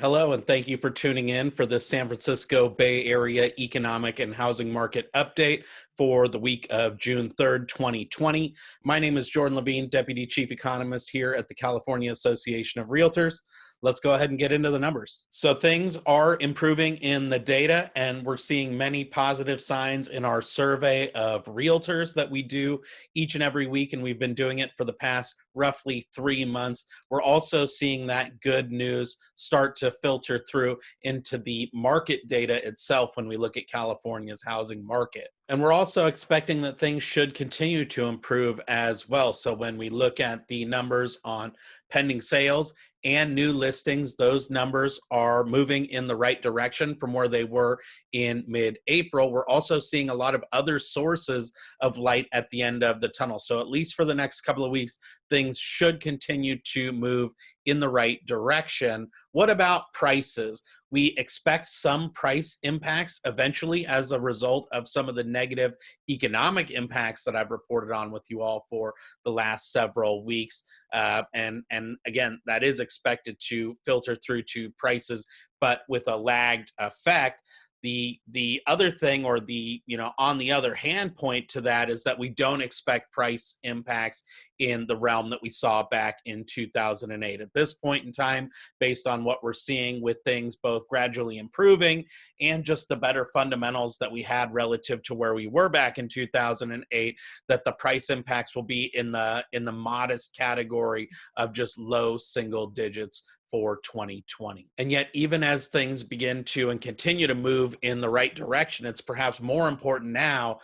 Hello, and thank you for tuning in for the San Francisco Bay Area Economic and Housing Market Update for the week of June 3rd, 2020. My name is Jordan Levine, Deputy Chief Economist here at the California Association of Realtors. Let's go ahead and get into the numbers. So things are improving in the data, and we're seeing many positive signs in our survey of realtors that we do each and every week, and we've been doing it for the past roughly 3 months. We're also seeing that good news start to filter through into the market data itself when we look at California's housing market. And we're also expecting that things should continue to improve as well. So when we look at the numbers on pending sales and new listings, those numbers are moving in the right direction from where they were in mid-April. We're also seeing a lot of other sources of light at the end of the tunnel. So at least for the next couple of weeks, things should continue to move in the right direction. What about prices? We expect some price impacts eventually as a result of some of the negative economic impacts that I've reported on with you all for the last several weeks. And again, that is expected to filter through to prices, but with a lagged effect. The other thing, or the on the other hand point to that, is that we don't expect price impacts in the realm that we saw back in 2008 at this point in time, based on what we're seeing with things both gradually improving and just the better fundamentals that we had relative to where we were back in 2008, that the price impacts will be in the modest category of just low single digits for 2020. And yet, even as things begin to and continue to move in the right direction, it's perhaps more important now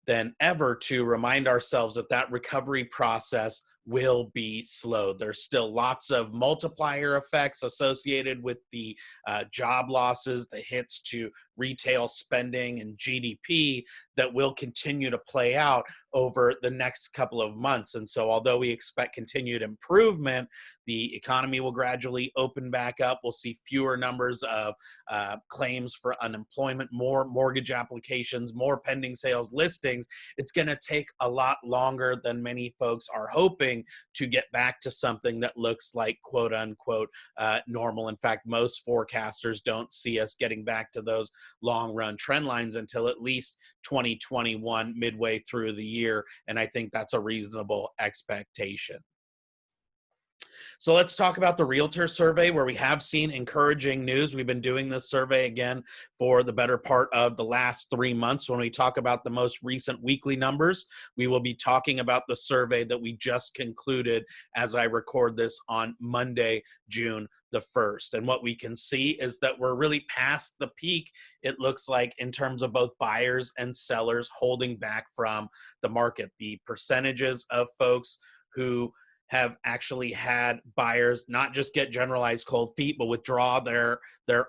than ever to remind ourselves that that recovery process will be slow. There's still lots of multiplier effects associated with the job losses, the hits to retail spending and GDP that will continue to play out over the next couple of months. And so although we expect continued improvement, the economy will gradually open back up. We'll see fewer numbers of claims for unemployment, more mortgage applications, more pending sales listings. It's going to take a lot longer than many folks are hoping to get back to something that looks like quote unquote normal. In fact, most forecasters don't see us getting back to those long run trend lines until at least 2021, midway through the year. And I think that's a reasonable expectation. So let's talk about the realtor survey, where we have seen encouraging news. We've been doing this survey again for the better part of the last 3 months. When we talk about the most recent weekly numbers, we will be talking about the survey that we just concluded as I record this on Monday, June the 1st. And what we can see is that we're really past the peak, it looks like, in terms of both buyers and sellers holding back from the market. The percentages of folks who have actually had buyers not just get generalized cold feet, but withdraw their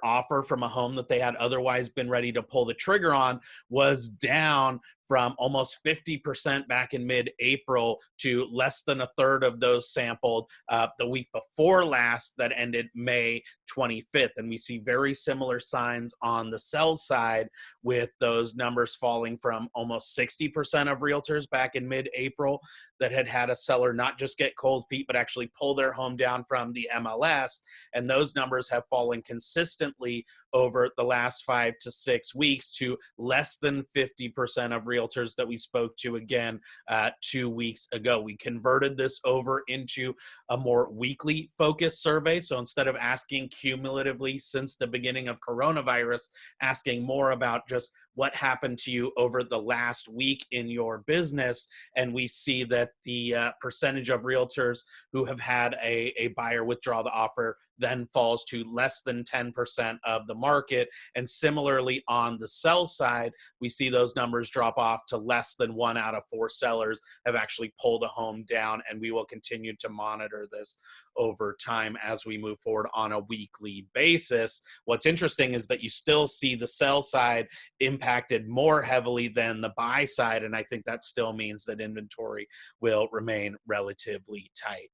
offer from a home that they had otherwise been ready to pull the trigger on, was down from almost 50% back in mid-April to less than a third of those sampled the week before last, that ended May 25th. And we see very similar signs on the sell side, with those numbers falling from almost 60% of realtors back in mid-April that had a seller not just get cold feet, but actually pull their home down from the MLS. And those numbers have fallen consistently over the last 5 to 6 weeks to less than 50% of realtors that we spoke to again 2 weeks ago. We converted this over into a more weekly focused survey. So instead of asking cumulatively since the beginning of coronavirus, asking more about just what happened to you over the last week in your business. And we see that the percentage of realtors who have had a buyer withdraw the offer then falls to less than 10% of the market. And similarly, on the sell side, we see those numbers drop off to less than 1 out of 4 sellers have actually pulled a home down. And we will continue to monitor this over time as we move forward on a weekly basis. What's interesting is that you still see the sell side impacted more heavily than the buy side. And I think that still means that inventory will remain relatively tight.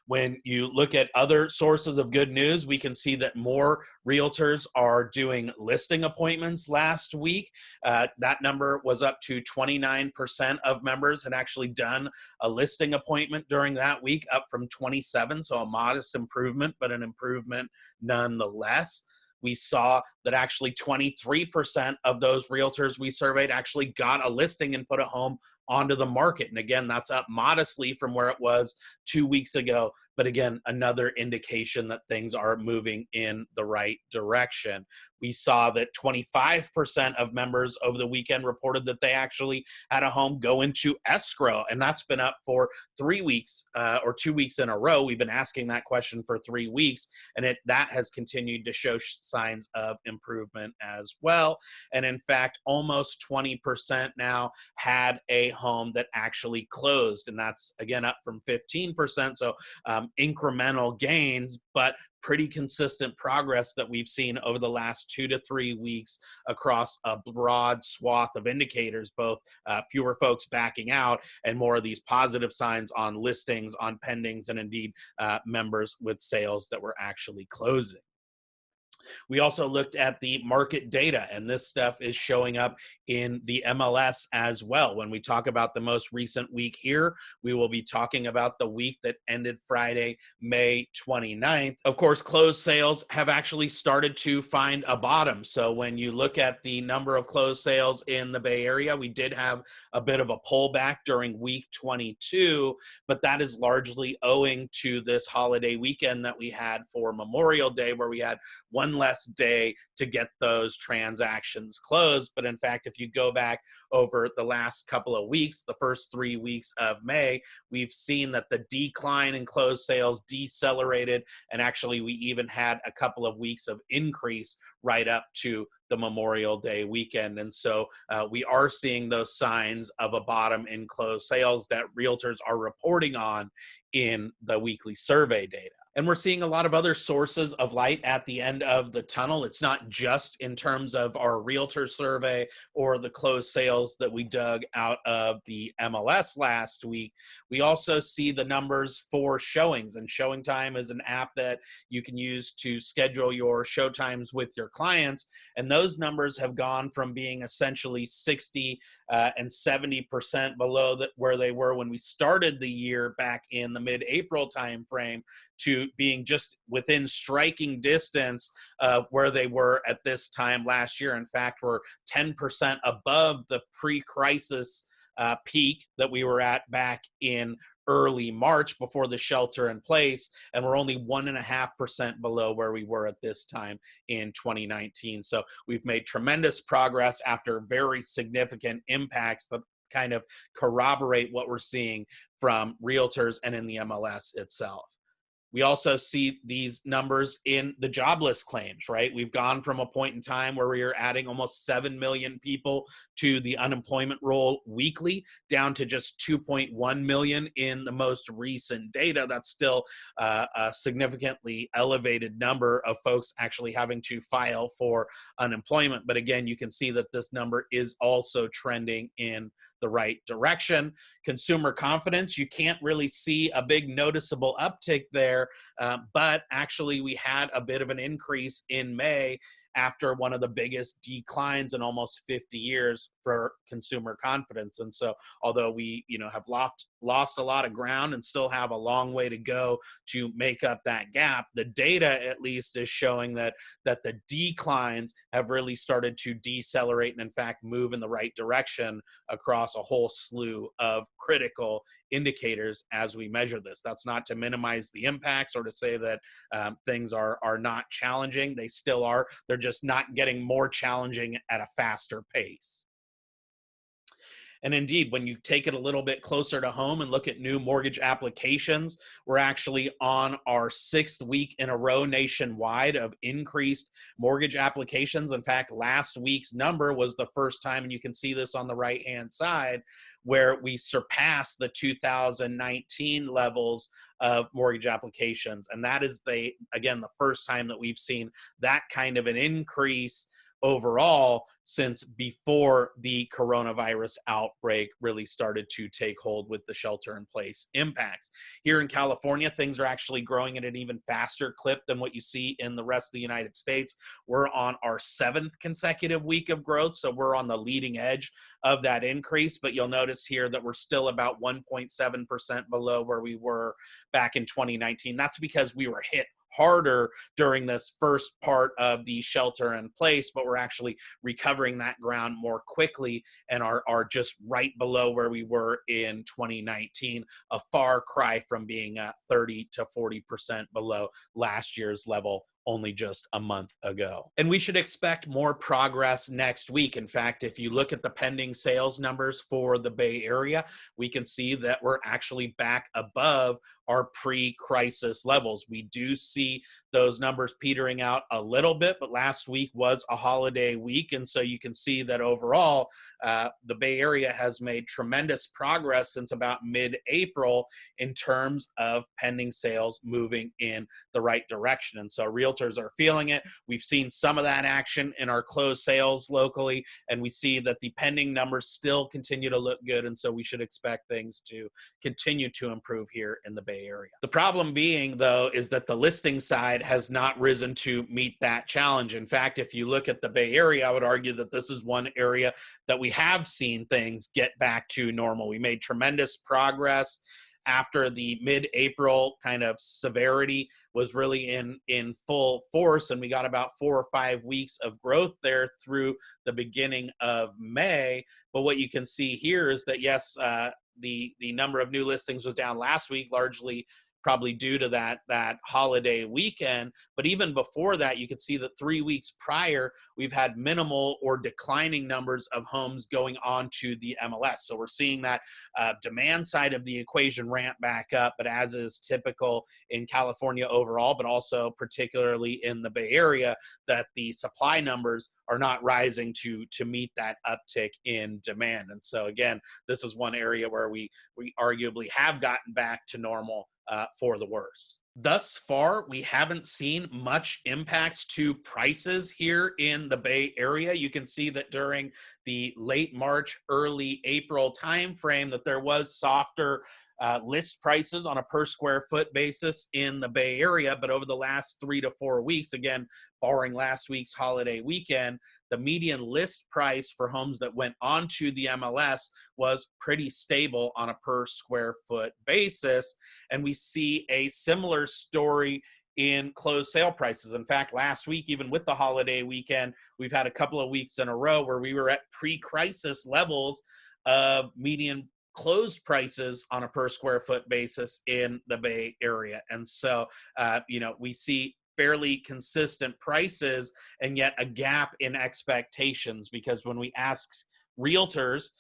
When you look at other sources of good news, we can see that more realtors are doing listing appointments last week. That number was up to 29% of members had actually done a listing appointment during that week, up from 27. So a modest improvement, but an improvement nonetheless. We saw that actually 23% of those realtors we surveyed actually got a listing and put a home onto the market. And again, that's up modestly from where it was 2 weeks ago. But again, another indication that things are moving in the right direction. We saw that 25% of members over the weekend reported that they actually had a home go into escrow. And that's been up for 3 weeks or 2 weeks in a row. We've been asking that question for 3 weeks, and that has continued to show signs of improvement as well. And in fact, almost 20% now had a home that actually closed. And that's again up from 15%. So incremental gains, but pretty consistent progress that we've seen over the last 2 to 3 weeks across a broad swath of indicators, both fewer folks backing out and more of these positive signs on listings, on pendings, and indeed members with sales that were actually closing. We also looked at the market data, and this stuff is showing up in the MLS as well. When we talk about the most recent week here, we will be talking about the week that ended Friday, May 29th. Of course, closed sales have actually started to find a bottom. So when you look at the number of closed sales in the Bay Area, we did have a bit of a pullback during week 22, but that is largely owing to this holiday weekend that we had for Memorial Day, where we had one less day to get those transactions closed. But in fact, if you go back over the last couple of weeks, the first 3 weeks of May, we've seen that the decline in closed sales decelerated. And actually, we even had a couple of weeks of increase right up to the Memorial Day weekend. And so we are seeing those signs of a bottom in closed sales that realtors are reporting on in the weekly survey data. And we're seeing a lot of other sources of light at the end of the tunnel. It's not just in terms of our realtor survey or the closed sales that we dug out of the MLS last week. We also see the numbers for showings, and Showing Time is an app that you can use to schedule your show times with your clients. And those numbers have gone from being essentially 60 and 70% below where they were when we started the year back in the mid-April timeframe, to being just within striking distance of where they were at this time last year. In fact, we're 10% above the pre-crisis peak that we were at back in early March before the shelter in place, and we're only 1.5% below where we were at this time in 2019. So we've made tremendous progress after very significant impacts that kind of corroborate what we're seeing from realtors and in the MLS itself. We also see these numbers in the jobless claims, right? We've gone from a point in time where we are adding almost 7 million people to the unemployment roll weekly, down to just 2.1 million in the most recent data. That's still a significantly elevated number of folks actually having to file for unemployment. But again, you can see that this number is also trending in the right direction. Consumer confidence, you can't really see a big noticeable uptick there, but actually we had a bit of an increase in May after one of the biggest declines in almost 50 years for consumer confidence. And so although we have lost a lot of ground and still have a long way to go to make up that gap, the data at least is showing that the declines have really started to decelerate and in fact move in the right direction across a whole slew of critical indicators as we measure this. That's not to minimize the impacts or to say that things are not challenging. They still are. They're just not getting more challenging at a faster pace. And indeed, when you take it a little bit closer to home and look at new mortgage applications, we're actually on our 6th week in a row nationwide of increased mortgage applications. In fact, last week's number was the first time, and you can see this on the right-hand side, where we surpassed the 2019 levels of mortgage applications. And that is, again, the first time that we've seen that kind of an increase overall since before the coronavirus outbreak really started to take hold with the shelter in place impacts. Here in California, things are actually growing at an even faster clip than what you see in the rest of the United States. We're on our 7th consecutive week of growth, so we're on the leading edge of that increase, but you'll notice here that we're still about 1.7% below where we were back in 2019. That's because we were hit harder during this first part of the shelter in place, but we're actually recovering that ground more quickly and are just right below where we were in 2019, a far cry from being 30 to 40% below last year's level only just a month ago. And we should expect more progress next week. In fact, if you look at the pending sales numbers for the Bay Area, we can see that we're actually back above our pre-crisis levels. We do see those numbers petering out a little bit, but last week was a holiday week. And so you can see that overall, the Bay Area has made tremendous progress since about mid-April in terms of pending sales moving in the right direction. And so realtors are feeling it. We've seen some of that action in our closed sales locally, and we see that the pending numbers still continue to look good. And so we should expect things to continue to improve here in the Bay Area. The problem being, though, is that the listing side has not risen to meet that challenge. In fact, if you look at the Bay Area, I would argue that this is one area that we have seen things get back to normal. We made tremendous progress after the mid-April kind of severity was really in full force, and we got about 4 or 5 weeks of growth there through the beginning of May. But what you can see here is that, yes, the number of new listings was down last week, largely probably due to that holiday weekend. But even before that, you could see that 3 weeks prior, we've had minimal or declining numbers of homes going on to the MLS. So we're seeing that demand side of the equation ramp back up, but as is typical in California overall, but also particularly in the Bay Area, that the supply numbers are not rising to meet that uptick in demand. And so again, this is one area where we arguably have gotten back to normal for the worse. Thus far, we haven't seen much impacts to prices here in the Bay Area. You can see that during the late March, early April timeframe that there was softer list prices on a per square foot basis in the Bay Area. But over the last 3 to 4 weeks, again, barring last week's holiday weekend, the median list price for homes that went onto the MLS was pretty stable on a per square foot basis. And we see a similar story in closed sale prices. In fact, last week, even with the holiday weekend, we've had a couple of weeks in a row where we were at pre-crisis levels of median closed prices on a per square foot basis in the Bay Area. And so, we see fairly consistent prices and yet a gap in expectations, because when we ask realtors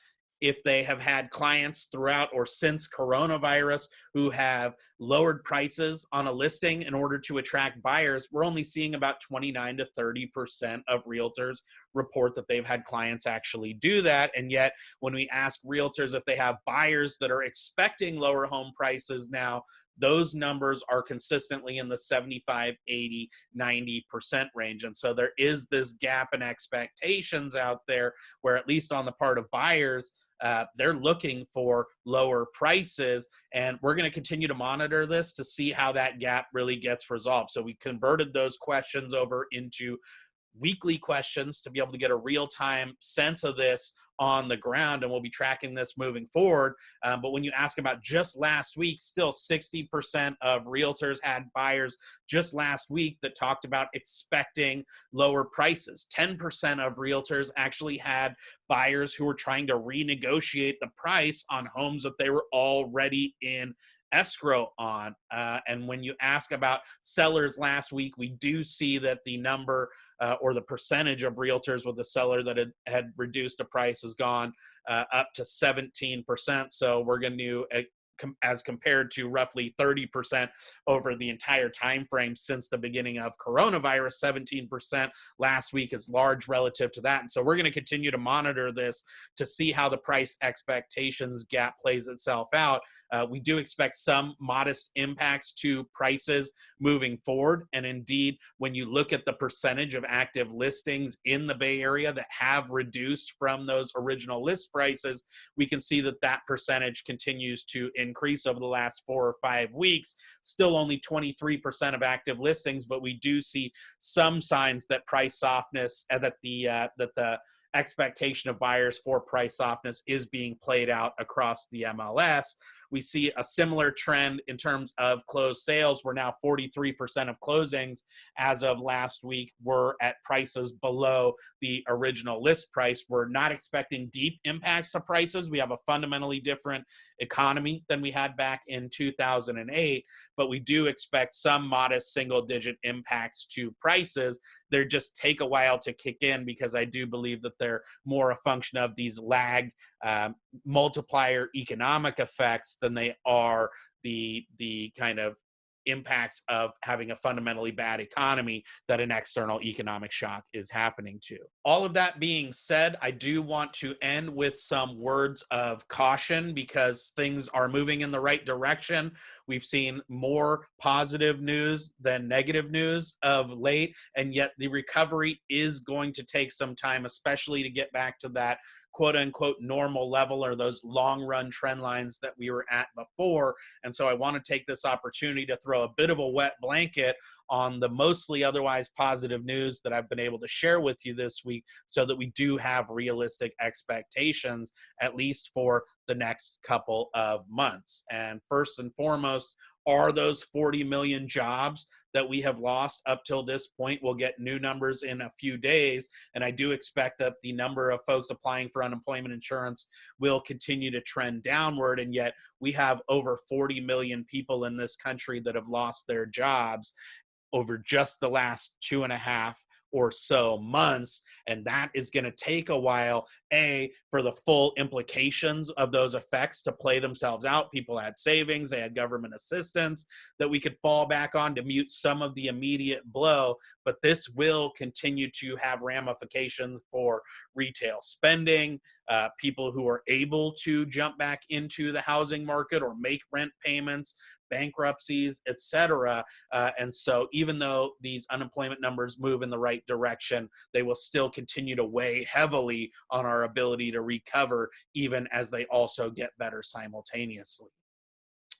if they have had clients throughout or since coronavirus who have lowered prices on a listing in order to attract buyers, we're only seeing about 29 to 30% of realtors report that they've had clients actually do that. And yet when we ask realtors if they have buyers that are expecting lower home prices now, those numbers are consistently in the 75, 80, 90% range. And so there is this gap in expectations out there where, at least on the part of buyers, they're looking for lower prices. And we're going to continue to monitor this to see how that gap really gets resolved. So we converted those questions over into weekly questions to be able to get a real-time sense of this on the ground, and we'll be tracking this moving forward. But when you ask about just last week, still 60% of realtors had buyers just last week that talked about expecting lower prices. 10% of realtors actually had buyers who were trying to renegotiate the price on homes that they were already in escrow on. And when you ask about sellers last week, we do see that the number or the percentage of realtors with a seller that had reduced a price has gone up to 17%. So we're going to, as compared to roughly 30% over the entire time frame since the beginning of coronavirus, 17% last week is large relative to that. And so we're going to continue to monitor this to see how the price expectations gap plays itself out. We do expect some modest impacts to prices moving forward. And indeed, when you look at the percentage of active listings in the Bay Area that have reduced from those original list prices, we can see that that percentage continues to increase over the last 4 or 5 weeks. Still only 23% of active listings, but we do see some signs that price softness, that the expectation of buyers for price softness is being played out across the MLS. We see a similar trend in terms of closed sales. We're now 43% of closings as of last week were at prices below the original list price. We're not expecting deep impacts to prices. We have a fundamentally different economy than we had back in 2008, but we do expect some modest single-digit impacts to prices. They just take a while to kick in because I do believe that they're more a function of these lagged multiplier economic effects than they are the kind of impacts of having a fundamentally bad economy that an external economic shock is happening to. All of that being said, I do want to end with some words of caution because things are moving in the right direction. We've seen more positive news than negative news of late, and yet the recovery is going to take some time, especially to get back to that quote unquote normal level or those long run trend lines that we were at before. And so I want to take this opportunity to throw a bit of a wet blanket on the mostly otherwise positive news that I've been able to share with you this week so that we do have realistic expectations, at least for the next couple of months. And first and foremost, are those 40 million jobs that we have lost up till this point? We'll get new numbers in a few days, and I do expect that the number of folks applying for unemployment insurance will continue to trend downward, and yet we have over 40 million people in this country that have lost their jobs over just the last 2.5 or so months, and that is going to take a while, for the full implications of those effects to play themselves out. People had savings, they had government assistance that we could fall back on to mute some of the immediate blow, but this will continue to have ramifications for retail spending, people who are able to jump back into the housing market or make rent payments, bankruptcies, etc. And so even though these unemployment numbers move in the right direction, they will still continue to weigh heavily on our ability to recover, even as they also get better simultaneously.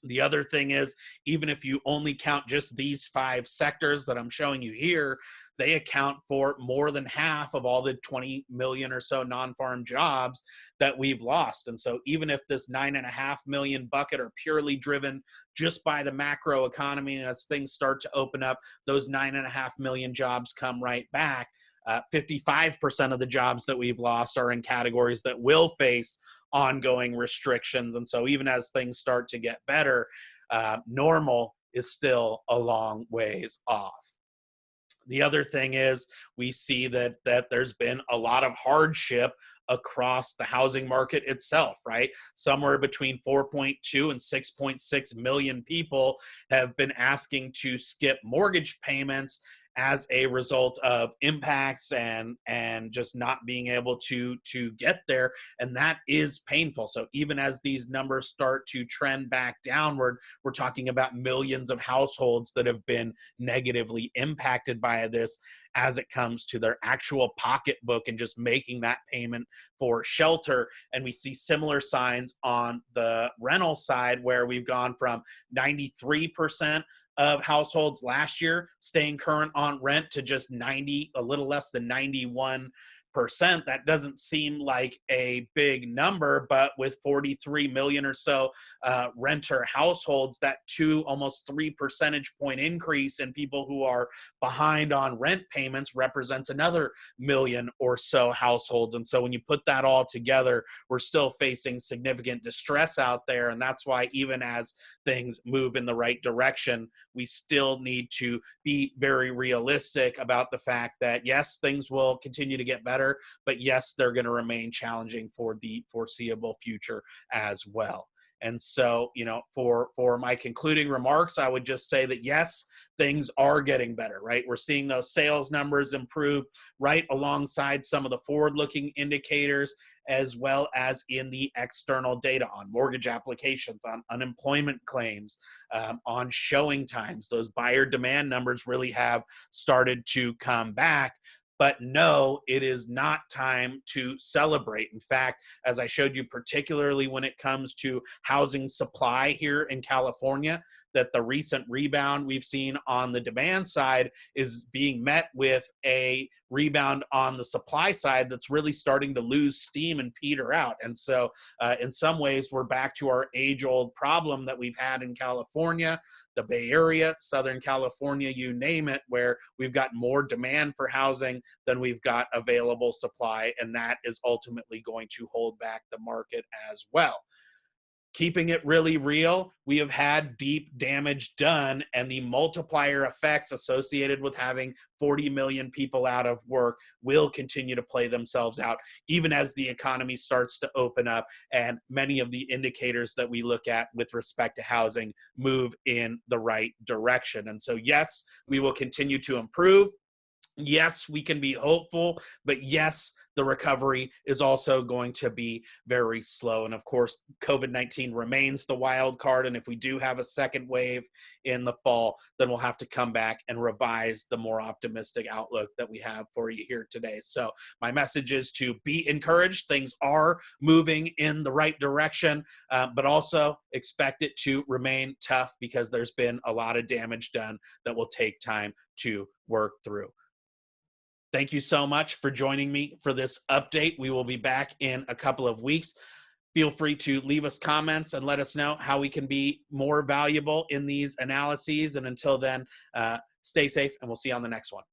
The other thing is, even if you only count just these 5 sectors that I'm showing you here, they account for more than half of all the 20 million or so non-farm jobs that we've lost. And so even if this 9.5 million bucket are purely driven just by the macro economy, and as things start to open up, those 9.5 million jobs come right back. 55% of the jobs that we've lost are in categories that will face ongoing restrictions. And so even as things start to get better, normal is still a long ways off. The other thing is we see that there's been a lot of hardship across the housing market itself, right? Somewhere between 4.2 and 6.6 million people have been asking to skip mortgage payments as a result of impacts and just not being able to get there, and that is painful. So even as these numbers start to trend back downward, we're talking about millions of households that have been negatively impacted by this as it comes to their actual pocketbook and just making that payment for shelter. And we see similar signs on the rental side, where we've gone from 93% of households last year staying current on rent to just a little less than 91%. That doesn't seem like a big number, but with 43 million or so renter households, that almost 3 percentage point increase in people who are behind on rent payments represents another million or so households. And so when you put that all together, we're still facing significant distress out there. And that's why even as things move in the right direction, we still need to be very realistic about the fact that yes, things will continue to get better, but yes, they're going to remain challenging for the foreseeable future as well. And so, for my concluding remarks, I would just say that yes, things are getting better, right? We're seeing those sales numbers improve right alongside some of the forward-looking indicators, as well as in the external data on mortgage applications, on unemployment claims, on showing times. Those buyer demand numbers really have started to come back. But no, it is not time to celebrate. In fact, as I showed you, particularly when it comes to housing supply here in California, that the recent rebound we've seen on the demand side is being met with a rebound on the supply side that's really starting to lose steam and peter out. And so in some ways, we're back to our age-old problem that we've had in California, the Bay Area, Southern California, you name it, where we've got more demand for housing than we've got available supply, and that is ultimately going to hold back the market as well. Keeping it really real, we have had deep damage done, and the multiplier effects associated with having 40 million people out of work will continue to play themselves out, even as the economy starts to open up and many of the indicators that we look at with respect to housing move in the right direction. And so, yes, we will continue to improve. Yes, we can be hopeful, but yes, the recovery is also going to be very slow. And of course, COVID-19 remains the wild card. And if we do have a second wave in the fall, then we'll have to come back and revise the more optimistic outlook that we have for you here today. So my message is to be encouraged. Things are moving in the right direction, but also expect it to remain tough because there's been a lot of damage done that will take time to work through. Thank you so much for joining me for this update. We will be back in a couple of weeks. Feel free to leave us comments and let us know how we can be more valuable in these analyses. And until then, stay safe, and we'll see you on the next one.